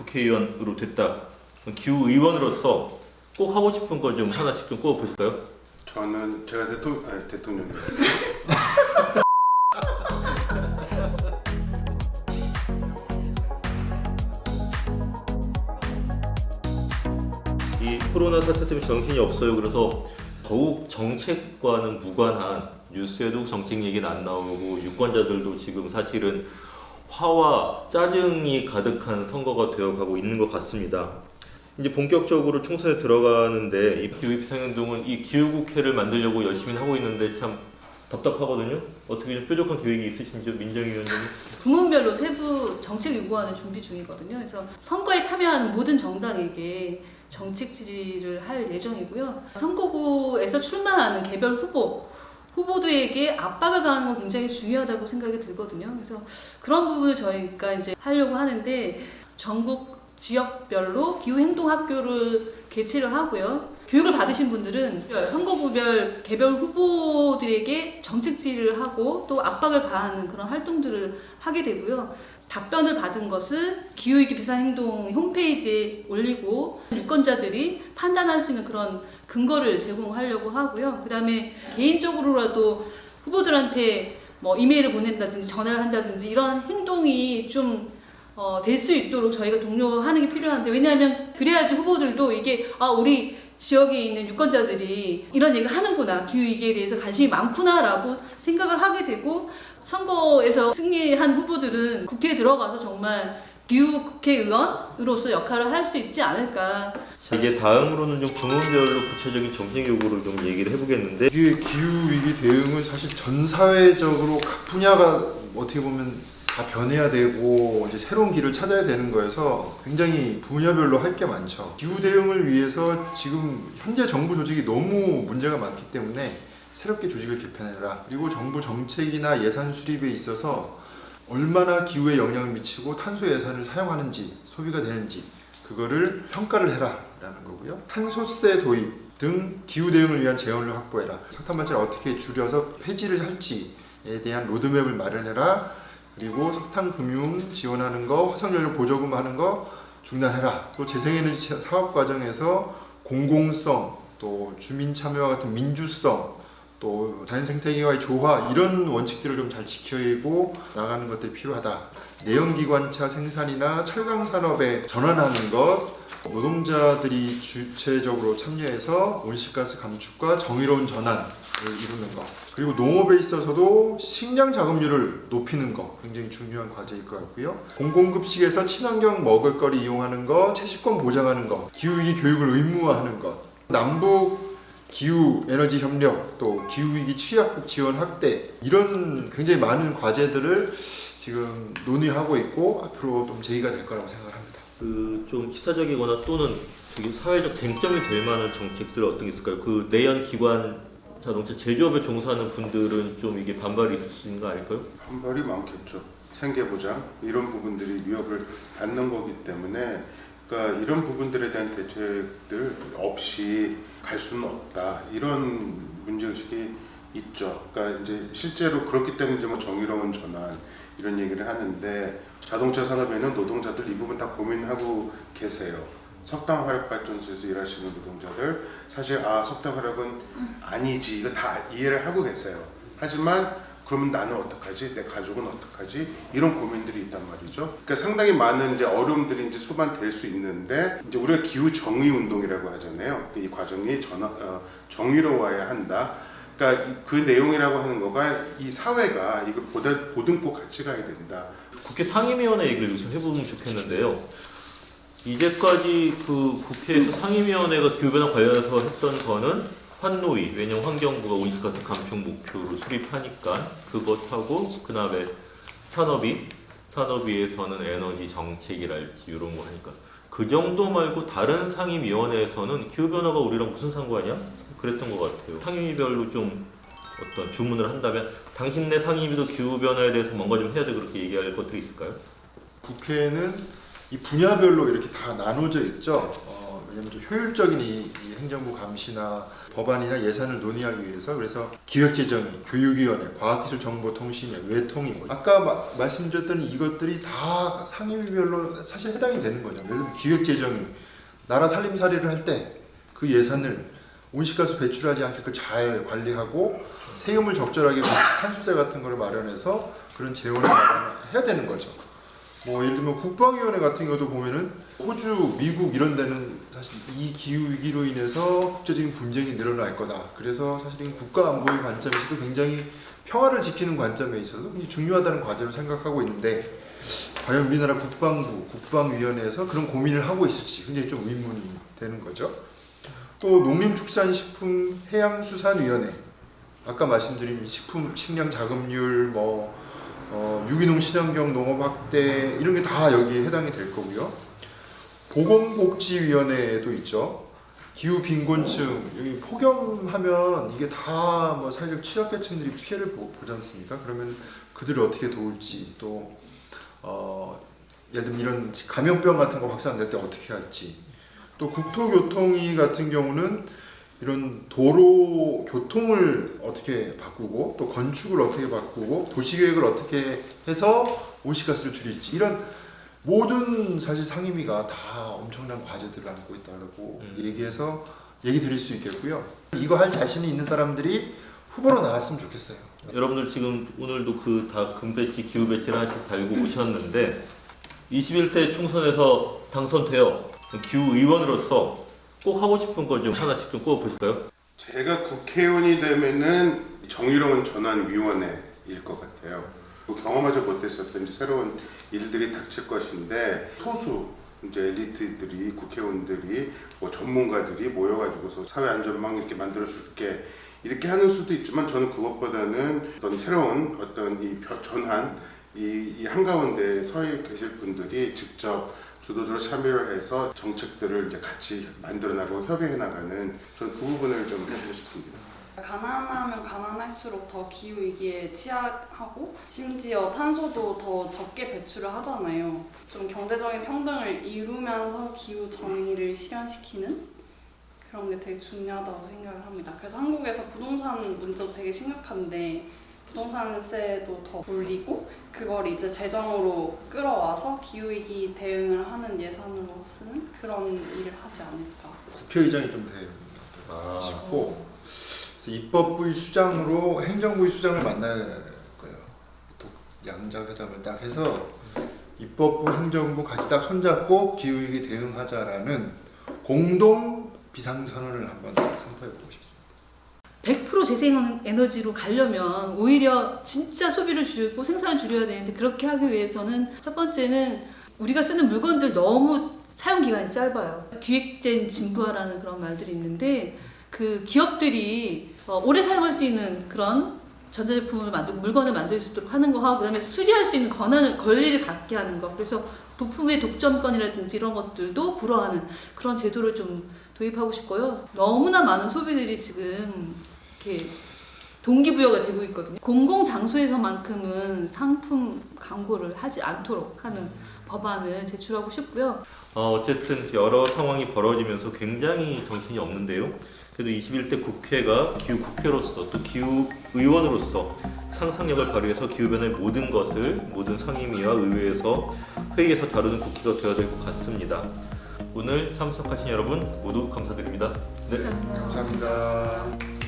국회의원으로 됐다. 기후의원으로서 꼭 하고 싶은 거 좀 하나씩 좀 꼽아보실까요? 저는 제가 대통령이요. 이 코로나 사태 때문에 정신이 없어요. 그래서 더욱 정책과는 무관한 뉴스에도 정책 얘기는 안 나오고 유권자들도 지금 사실은 화와 짜증이 가득한 선거가 되어가고 있는 것 같습니다. 이제 본격적으로 총선에 들어가는데 이 기후 비상행동은 이 기후국회를 만들려고 열심히 하고 있는데 참 답답하거든요. 어떻게 좀 뾰족한 계획이 있으신지요, 민정희 위원장님? 부문별로 세부 정책 요구안을 준비 중이거든요. 그래서 선거에 참여하는 모든 정당에게 정책 질의를 할 예정이고요. 선거구에서 출마하는 개별 후보들에게 압박을 가하는 건 굉장히 중요하다고 생각이 들거든요. 그래서 그런 부분을 저희가 이제 하려고 하는데 전국 지역별로 기후행동학교를 개최를 하고요. 교육을 받으신 분들은 선거구별 개별 후보들에게 정책 질의를 하고 또 압박을 가하는 그런 활동들을 하게 되고요. 답변을 받은 것은 기후위기 비상행동 홈페이지에 올리고 유권자들이 판단할 수 있는 그런 근거를 제공하려고 하고요. 그 다음에 개인적으로라도 후보들한테 뭐 이메일을 보낸다든지 전화를 한다든지 이런 행동이 좀 될 수 있도록 저희가 독려하는 게 필요한데, 왜냐하면 그래야지 후보들도 이게 우리 지역에 있는 유권자들이 이런 얘기를 하는구나, 기후위기에 대해서 관심이 많구나라고 생각을 하게 되고, 선거에서 승리한 후보들은 국회에 들어가서 정말 기후국회의원으로서 역할을 할 수 있지 않을까. 이제 다음으로는 좀 부문별로 구체적인 정책 요구를 좀 얘기를 해보겠는데, 이게 기후위기 대응은 사실 전 사회적으로 각 분야가 어떻게 보면 다 변해야 되고 이제 새로운 길을 찾아야 되는 거여서 굉장히 분야별로 할 게 많죠. 기후 대응을 위해서 지금 현재 정부 조직이 너무 문제가 많기 때문에 새롭게 조직을 개편해라. 그리고 정부 정책이나 예산 수립에 있어서 얼마나 기후에 영향을 미치고 탄소 예산을 사용하는지, 소비가 되는지 그거를 평가를 해라라는 거고요. 탄소세 도입 등 기후 대응을 위한 재원을 확보해라. 석탄 발전을 어떻게 줄여서 폐지를 할지에 대한 로드맵을 마련해라. 그리고 석탄 금융 지원하는 거, 화석연료 보조금 하는 거 중단해라. 또 재생에너지 사업 과정에서 공공성, 또 주민 참여와 같은 민주성, 또 자연생태계와의 조화, 이런 원칙들을 좀 잘 지키고 나가는 것들이 필요하다. 내연기관차 생산이나 철강 산업에 전환하는 것, 노동자들이 주체적으로 참여해서 온실가스 감축과 정의로운 전환을 이루는 것, 그리고 농업에 있어서도 식량 작업률을 높이는 것 굉장히 중요한 과제일 것 같고요. 공공급식에서 친환경 먹을거리 이용하는 것, 채식권 보장하는 것, 기후위기 교육을 의무화하는 것, 남북 기후 에너지 협력, 또 기후위기 취약국 지원 확대, 이런 굉장히 많은 과제들을 지금 논의하고 있고 앞으로 좀 제기가 될 거라고 생각을 합니다. 좀 기사적이거나 또는 되게 사회적 쟁점이 될 만한 정책들 어떤 게 있을까요? 그 내연 기관 자동차 제조업에 종사하는 분들은 좀 이게 반발이 있을 수 있는 거 아닐까요? 반발이 많겠죠. 생계보장 이런 부분들이 위협을 받는 거기 때문에, 그러니까 이런 부분들에 대한 대책들 없이 갈 수는 없다, 이런 문제의식이 있죠. 그러니까 이제 실제로 그렇기 때문에 이제 뭐 정의로운 전환 이런 얘기를 하는데, 자동차 산업에는 노동자들 이 부분 다 고민하고 계세요. 석탄 화력 발전소에서 일하시는 노동자들 사실 석탄 화력은 아니지, 이거 다 이해를 하고 계세요. 하지만 그러면 나는 어떡하지? 내 가족은 어떡하지? 이런 고민들이 있단 말이죠. 그러니까 상당히 많은 이제 어려움들이 이제 수반될 수 있는데, 이제 우리가 기후 정의 운동이라고 하잖아요. 이 과정이 정의로워야 한다. 그러니까 그 내용이라고 하는 거가 이 사회가 이걸 보듬고 같이 가야 된다. 국회 상임위원회 얘기를 좀 해보면 좋겠는데요. 이제까지 그 국회에서 상임위원회가 기후변화 관련해서 했던 거는 환노위, 왜냐면 환경부가 온실가스 감축 목표를 수립하니까 그것하고, 그 다음에 산업위에서는 에너지 정책이랄지 이런 거 하니까, 그 정도 말고 다른 상임위원회에서는 기후변화가 우리랑 무슨 상관이야? 그랬던 것 같아요. 상임위별로 좀 어떤 주문을 한다면 당신네 상임위도 기후변화에 대해서 뭔가 좀 해야 돼, 그렇게 얘기할 것들이 있을까요? 국회는 이 분야별로 이렇게 다 나눠져 있죠. 왜냐하면 좀 효율적인 이 행정부 감시나 법안이나 예산을 논의하기 위해서 그래서 기획재정위, 교육위원회, 과학기술정보통신위, 외통위 아까 말씀드렸던 이것들이 다 상임위별로 사실 해당이 되는 거죠. 예를 들면 기획재정위 나라 살림살이를 할 때 그 예산을 온실가스 배출하지 않게 잘 관리하고 세금을 적절하게 탄소세 같은 걸 마련해서 그런 재원을 마련해야 되는 거죠. 뭐 예를 들면 국방위원회 같은 경우도 보면은 호주, 미국 이런 데는 사실 이 기후 위기로 인해서 국제적인 분쟁이 늘어날 거다. 그래서 사실 국가 안보의 관점에서도 굉장히 평화를 지키는 관점에 있어서 굉장히 중요하다는 과제로 생각하고 있는데 과연 우리나라 국방부, 국방위원회에서 그런 고민을 하고 있을지 굉장히 좀 의문이 되는 거죠. 또 농림축산식품해양수산위원회 아까 말씀드린 식품, 식량 자급률, 유기농 친환경 농업 확대 이런 게 다 여기에 해당이 될 거고요. 보건복지위원회도 있죠. 기후 빈곤층 여기 폭염하면 이게 다 사회적 취약계층들이 피해를 보지 않습니까? 그러면 그들을 어떻게 도울지 또 예를 들면 이런 감염병 같은 거 확산될 때 어떻게 할지 또 국토교통위 같은 경우는 이런 도로 교통을 어떻게 바꾸고 또 건축을 어떻게 바꾸고 도시계획을 어떻게 해서 온실가스를 줄일지 이런 모든 사실 상임위가 다 엄청난 과제들을 안고 있다고 얘기해서 얘기 드릴 수 있겠고요. 이거 할 자신이 있는 사람들이 후보로 나왔으면 좋겠어요. 여러분들 지금 오늘도 그 다 금배지, 기후 배지를 하나씩 달고 오셨는데 21대 총선에서 당선되어 기후의원으로서 꼭 하고 싶은 거 좀 하나씩 좀 꼽아보실까요? 제가 국회의원이 되면은 정의로운 전환위원회일 것 같아요. 경험하지 못했었던 이제 새로운 일들이 닥칠 것인데 소수 이제 엘리트들이 국회의원들이 전문가들이 모여가지고서 사회 안전망 이렇게 만들어 줄게 이렇게 하는 수도 있지만 저는 그것보다는 어떤 새로운 어떤 이 전환 이 한가운데 서 계실 분들이 직접 주도적으로 참여를 해서 정책들을 이제 같이 만들어 나가고 협의해 나가는 저는 그 부분을 좀 해보고 싶습니다. 가난하면 가난할수록 더 기후위기에 취약하고 심지어 탄소도 더 적게 배출을 하잖아요. 좀 경제적인 평등을 이루면서 기후 정의를 실현시키는 그런 게 되게 중요하다고 생각을 합니다. 그래서 한국에서 부동산 문제도 되게 심각한데 부동산세도 더 올리고 그걸 이제 재정으로 끌어와서 기후위기 대응을 하는 예산으로 쓰는 그런 일을 하지 않을까. 국회의장이 좀 되고 싶고 그래서 입법부의 수장으로 행정부의 수장을 만날 거예요. 또 양자회담을 딱 해서 입법부, 행정부 같이 딱 손잡고 기후위기 대응하자라는 공동 비상선언을 한번 선포해보고 싶습니다. 100% 재생에너지로 가려면 오히려 진짜 소비를 줄이고 생산을 줄여야 되는데 그렇게 하기 위해서는 첫 번째는 우리가 쓰는 물건들 너무 사용 기간이 짧아요. 기획된 진부화라는 그런 말들이 있는데 그 기업들이 오래 사용할 수 있는 그런 전자제품을 만들고 물건을 만들 수 있도록 하는 거 하고 그다음에 수리할 수 있는 권리를 갖게 하는 거. 그래서 부품의 독점권이라든지 이런 것들도 불허하는 그런 제도를 좀 도입하고 싶고요. 너무나 많은 소비들이 지금 이렇게 동기부여가 되고 있거든요. 공공장소에서만큼은 상품 광고를 하지 않도록 하는 법안을 제출하고 싶고요. 어쨌든 여러 상황이 벌어지면서 굉장히 정신이 없는데요. 그래도 21대 국회가 기후국회로서 또 기후의원으로서 상상력을 발휘해서 기후변화의 모든 것을 모든 상임위와 의회에서 회의에서 다루는 국회가 되어야 될 것 같습니다. 오늘 참석하신 여러분 모두 감사드립니다. 네. 감사합니다. 감사합니다.